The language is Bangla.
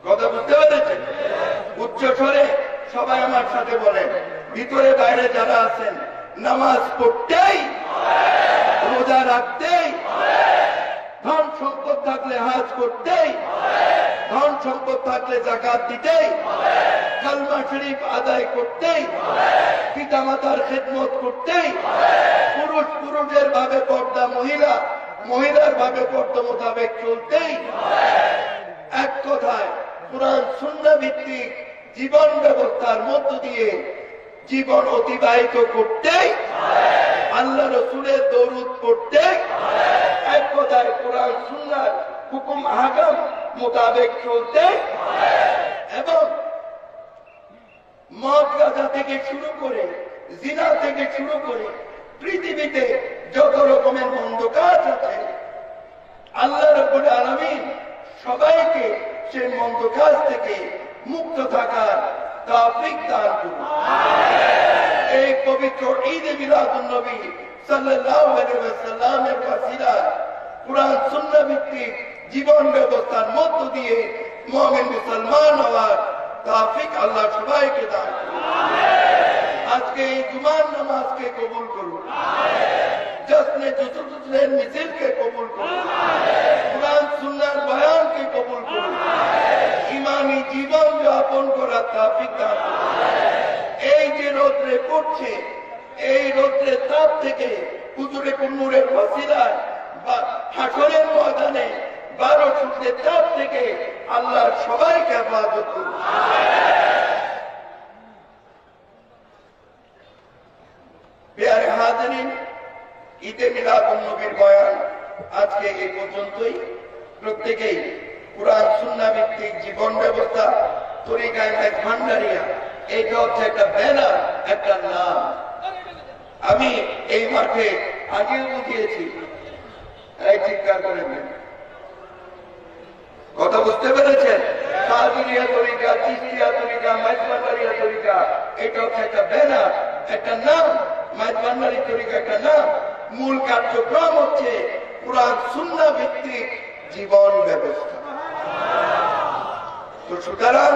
কথা বুঝতে পেরেছেন? উচ্চ স্বরে সবাই আমার সাথে বলেন, ভিতরে বাইরে যারা আছেন, নামাজ পড়তেই, রোজা রাখতেই, ধন সম্পদ থাকলে হজ করতেই, ধন সম্পদ থাকলে জাকাত দিতেই, কালমা শরীফ আদায় করতেই, পিতা মাতার খেদমত করতেই, পুরুষ পুরুষের ভাবে পর্দা, মহিলা মহিলার ভাবে পর্দা মোতাবেক চলতেই, এক কথায় কুরআন সুন্নাহ ভিত্তিক জীবন ব্যবস্থার মধ্য দিয়ে জীবন অতিবাহিত করতেই, আল্লাহ রাসূলের দরুদ পড়তে, এক কথায় কুরআন সুন্নাহর হুকুম আহকাম মোতাবেক চলতে, এবং মদ গাঁজা থেকে শুরু করে, জিনা থেকে শুরু করে পৃথিবীতে যত রকমের মন্দ কাজ আছে, আল্লাহ রাব্বুল আলামিন সবাইকে সেই মন্দ কাজ থেকে মুক্ত থাকার তৌফিক দান করুন। এই পবিত্র ঈদে মিলাদুন নবী সাল্লাল্লাহু আলাইহি ওয়াসাল্লামের ওয়াসিলায় কুরআন সুন্নাহ ভিত্তিক জীবন ব্যবস্থার মধ্য দিয়ে মুমিন মুসলমান হওয়ার তৌফিক আল্লাহ সবাইকে দান করুন। আজকে এই জুমার নামাজকে কবুল করুন, জশ্নে জুসুদের মিছিলকে কবুল করুন, কুরআন সুন্নাহর বয়ানকে কবুল করুন, ইমানি জীবন যাপন করার তৌফিক দান করুন। এই যে রোদ্রে পড়ছে, এই রোদ্রের তাপ থেকে হুজুরে নূরের ওয়াসিলায় হাসরের ময়দানে 12 সূর্যের তাপ থেকে আল্লাহ সবাইকে হেফাজত করুন। প্রিয় হাজিরিন, ঈদে মিলাদুন নবীর বয়ান আজকে এই পর্যন্তই। প্রত্যেকেই কুরআন সুন্নাহ ভিত্তিক জীবন ব্যবস্থা, তরিকায়ে হায়াত ভান্ডারিয়া, এইটা হচ্ছে একটা ব্যানার, একটা নাম। আমি এই মাঠে আগেও বুঝিয়েছি, এই চিৎকার করে নেন, কথা বুঝতে পেরেছেন? কাদেরিয়া তরিকা, চিশতিয়া তরিকা, মাইজ ভান্ডারিয়া তরিকা, এটা হচ্ছে একটা ব্যানার, একটা নাম। মাইজ ভান্ডারি তরিকা একটা নাম, মূল কার্যক্রম হচ্ছে কুরআন সুন্নাহ ভিত্তিক জীবন ব্যবস্থা। তো সুতরাং